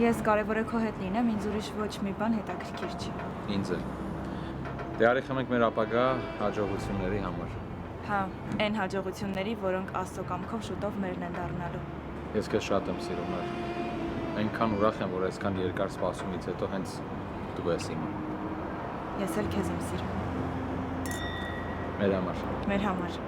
Ես կարևոր է քո հետ լինեմ, ինձ ուրիշ ոչ մի բան հետաքրքիր չի։ Ինձ է։ Դե արի խմենք մեր ապագա հաջողությունների համար։ Հա, այն հաջողությունների, որոնք Աստծո կամքով շուտով մերն են դառնալու։ Ես քեզ շատ եմ սիրում, այնքան ուրախ եմ, որ այսքան երկար սպասումից հետո հենց դու ես իմը։ Ես էլ քեզ եմ սիրում։ Մեր համար։ Մեր համար։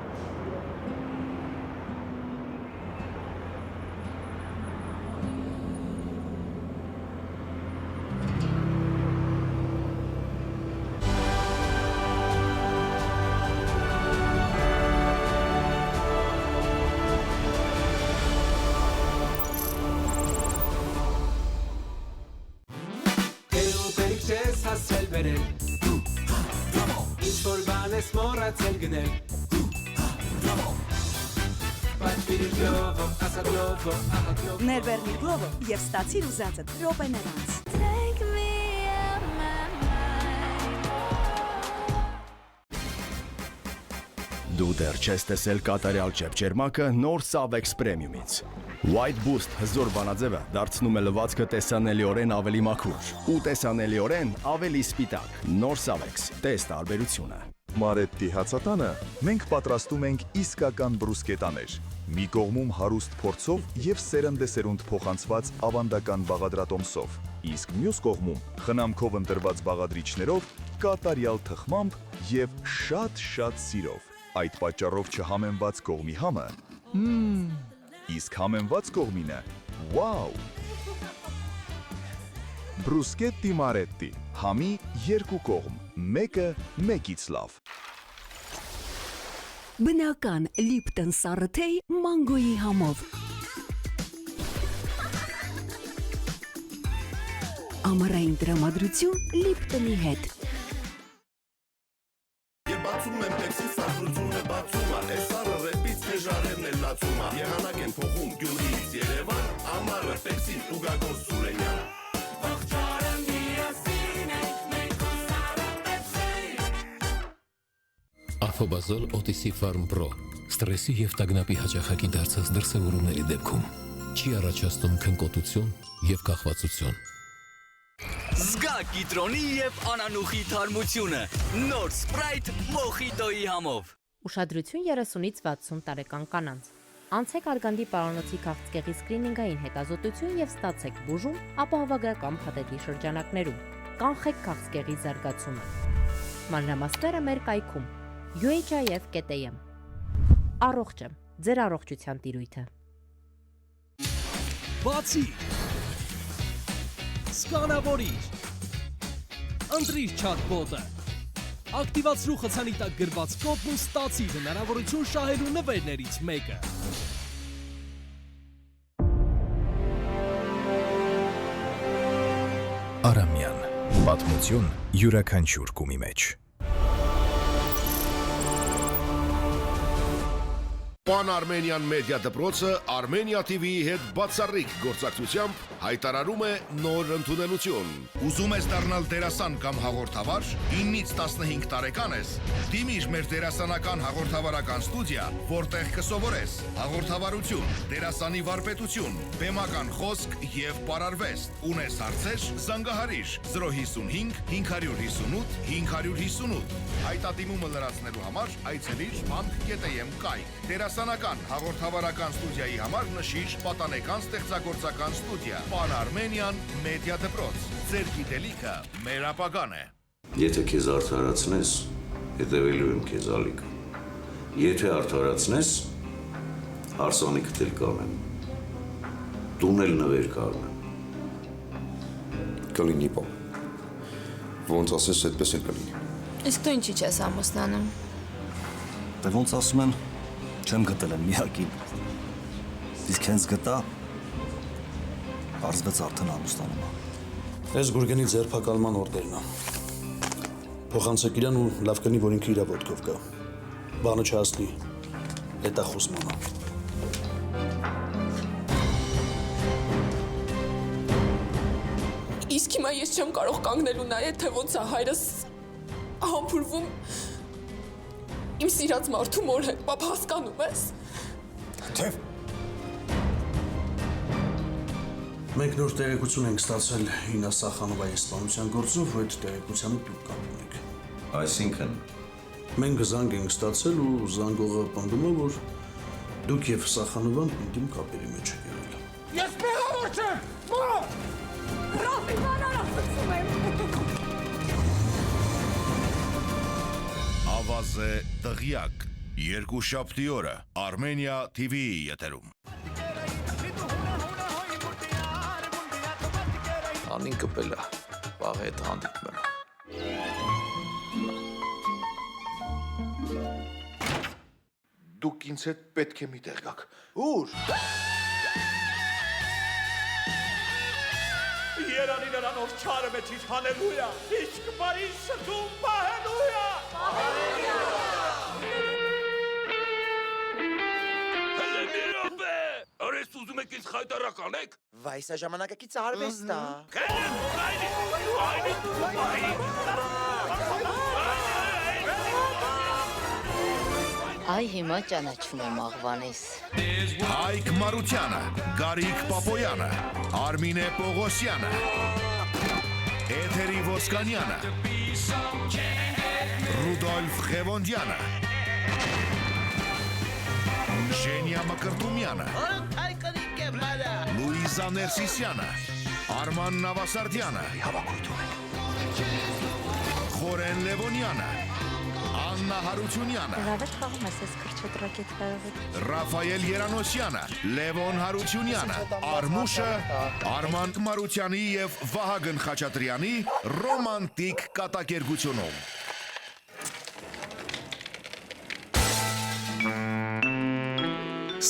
Ներբեռնիր գլովը և ստացիր ուզածդ րոպեներանց։ Դու դեռ չես տեսել կատարյալ ճեպճերմակը նոր Savex Premium-ից։ White Boost հզոր բանաձևը դարձնում է լվացքը տեսանելիորեն ավելի մաքուր ու տեսանելիորեն ավելի սպիտակ։ Նոր Savex, տես տարբերությունը։ Մարետտի հացատանը մենք պատրաստում ենք իսկական բրուսկետաներ։ Մի կողմում հարուստ փորձով և սերնդեսերունդ փոխանցված ավանդական բաղադրատոմսով, իսկ մյուս կողմում խնամքով ընտրված բաղադրիչներով, կատարյալ թխմամբ և շատ սիրով։ Այդ պատճառով չհամեմված կողմի համը, իսկ համեմված կողմինը, վաու։ Բրուսկետտի Մարետտի, համի երկու կողմ, մեկը մեկից լավ։ Բնական Lipton սառըթեյ մանգոյի համով։ Ամառային տրամադրություն Lipton-ի հետ։ Եվ բացում եմ պեքսի սառնությունը բացում է, այս սառը ռեպից մեժարերն էլ լացում է, եղանակ են փոխում Գյումրիից Երևան, ամառը պեքսին ուգագոս Սուրենյան։ Աթոբազոլ OTC Farm Pro ստրեսի և տագնապի հաճախակի դարձած դրսևորումների դեպքում չի առաջացնում քնկոտություն և կախվածություն։ Զգա կիտրոնի և անանուխի թարմությունը նոր Sprite Mojito-ի համով։ Ուշադրություն 30-ից 60 տարեկան կանանց։ Անցեք արգանդի պարանոցի քաղցկեղի սկրինինգային հետազոտություն և ստացեք բուժում ապահովագրական փաթեթի շրջանակներում։ Կանխեք քաղցկեղի զարգացումը։ Մանրամասները մեր կայքում UHIF.am Առողջ եմ, ձեր առողջության տիրույթը։ Բացի Սկանավորիր Ընտրիր չաթբոտը Ակտիվացրու խցանի տակ գրված կոդն ու ստացիր հնարավորություն շահելու նվերներից մեկը։ Արամյան, պատմություն յուրաքանչյուր կումի մեջ։ Pan Armenian Media դպրոցը Armenia TV-ի հետ բացառիկ գործակցությամբ հայտարարում է նոր ընդունելություն։ Ուզում ես դառնալ դերասան կամ հաղորդավար, 9-ից 15 տարեկան ես, դիմիր մեր դերասանական հաղորդավարական ստուդիա, որտեղ կսովորես հաղորդավարություն, դերասանի վարպետություն, բեմական խոսք եւ պարարվեստ։ Ունես հարցեր, զանգահարիր 055 558 558։ Հայտատիմումը լրացնելու համար այցելիր bank.am կայք։ Դերասանական հաղորդավարական ստուդիայի համար նշիր պատանեկան ստեղծագործական ստուդիա Pan Armenian Media դպրոց։ Ձեր գիտելիքը մեր ապագան է։ Եթե քեզ արդարացնես, հետևելու եմ քեզ ալիք։ Եթե արդարացնես, հարսանիքդ էլ կանեմ։ Տուն էլ նվեր կառնեմ։ Կլինի պա։ Ոնց ասես, այդպես էլ կլինի։ Իսկ դու ինչի չես ամուսնանում։ Դե ոնց ասում են, չեմ գտել եմ միակին։ Իսկ հենց գտա, պարզվեց արդեն ամուսնանում է։ Ես Գուրգենի ձերբակալման օրդերն է։ Փոխանցեք իրան ու լավ կնի, որ ինքը իրա ոտքով գա։ Բանը չհասնի, հետախուզման է։ Իսկ հիմա ես չեմ կարող կանգնելու նայել, թե ոնց է հայրս համբուրվում իմ սիրած մարդու մոր հետ, պապ հասկանում ես։ Թև։ Մենք նոր տեղեկություն ենք ստացել Ինա Սախանովայի սպանության գործով, ու այդ տեղեկությանը դուք կապ ունեք։ Այսինքն մենք զանգ ենք ստացել ու զանգողը պնդում է, որ դուք եւ Սախանովան ինտիմ կապերի մեջ եք եղել։ Ես մեղավոր չեմ։ Ռոբի բանալացում եմ։ Ավազե տղյակ երկուշաբթի օրը Armenia TV-ի եթերում։ Անին կպել է, վաղ հետ հանդիպում եմ։ Դուք ինձ հետ պետք է մի տեղ գաք։ Ուր։ Երանի նրանով չարը մեջից, հալելույա, իսկ բարի շտում, պահելույա։ Հələ մի րոպե, արես ուզում եք ինձ խայտարակ անեք։ Վայ, սա ժամանակակից արվեստ է։ Այ հիմա ճանաչում եմ աղվանիս։ Հայկ Մարությանը, Գարիկ Պապոյանը, Արմինե Պողոսյանը, Էթերի Ոսկանյանը, Ռուդոլֆ Խևոնդյանը, Ժենյա Մկրտումյանը, Լուիզա Ներսիսյանը, Արման Նավասարդյանը, Խորեն Լևոնյանը, Աննա Հարությունյանը, Լավետ խաղում ես այս կրչոտ ռակետներով։ Ռաֆայել Երանոսյանը, Լևոն Հարությունյանը, Արմուշը, Արման Մարությանի եւ Վահագն Խաչատրյանի ռոմանտիկ կատակերգությունում։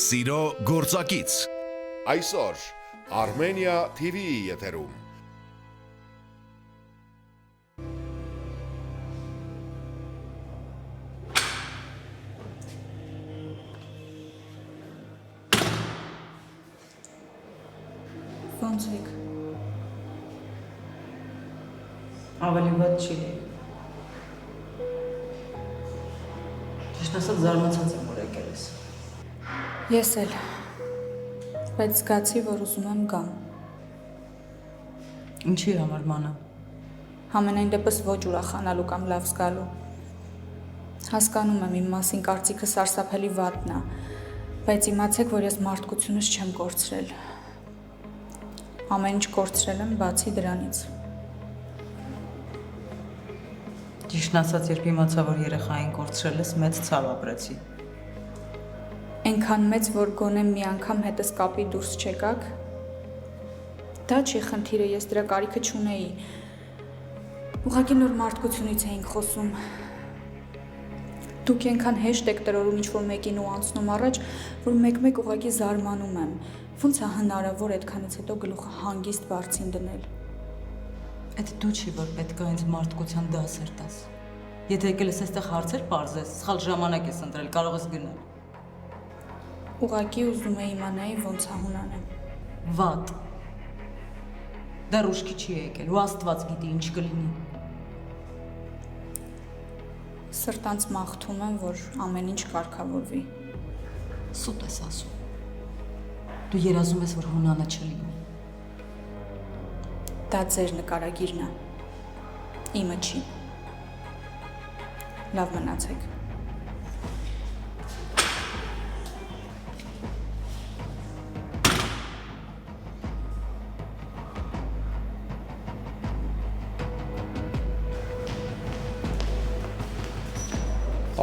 Սիրո գործակից այսօր Armenia TV-ի եթերում։ Ոնց եք։ Ավելի վատ չի լինի։ Ճիշտ ասած զարմացած եմ, որ եկել ես։ Ես էլ, բայց զգացի, որ ուզում եմ գամ։ Ինչի համար մանա։ Համենայն դեպս ոչ ուրախանալու կամ լավ զգալու։ Հասկանում եմ իմ մասին կարծիքը սարսափելի վատն է, բայց իմացեք, որ ես մարդկությունս չեմ կորցրել։ Ամեն ինչ կորցրել եմ բացի դրանից։ Ճիշտն ասած, երբ իմացա, որ երեխային կորցրել ես, մեծ ցավ ապրեցի։ Այնքան մեծ, որ գոնե մի անգամ հետս կապի դուրս չեկաք։ Դա չի խնդիրը, ես դրա կարիքը չունեի։ Ուղղակի նոր մարդկությունից էինք խոսում։ Դուք այնքան հեշտ եք տրորում ինչ-որ մեկին ու անցնում առաջ, որ մեկ-մեկ ուղղակի զարմանում եմ։ Ոնց է հնարավոր այդքանից հետո գլուխը հանգիստ բարձին դնել։ Այդ դու չի, որ պետք է ինձ մարդկության դասեր տաս։ Եթե եկել ես այստեղ հարցեր պարզես, սխալ ժամանակ ես ընտրել, կարող ես գնալ։ Ուղղակի ուզում էի իմանայի ոնց է հունանեմ։ Վատ։ Դեռ ուշքի չի եկել, ու Աստված գիտի ինչ կլինի։ Սրտանց մաղթում եմ, որ ամեն ինչ կարգավորվի։ Սուտ ես ասում։ Դու երազում ես, որ հունանը չլինի։ Դա ձեր նկարագիրն է։ Իմը չի։ Լավ մնացեք։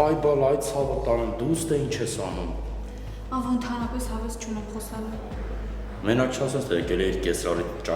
Այ բալ, այդ ցավը տանեմ, դուս թե ինչ ես անում։ Ավ ընդհանրապես հավես չունեմ խոսալու։ Մենակ չասես, թե եկել էիր կեսրարի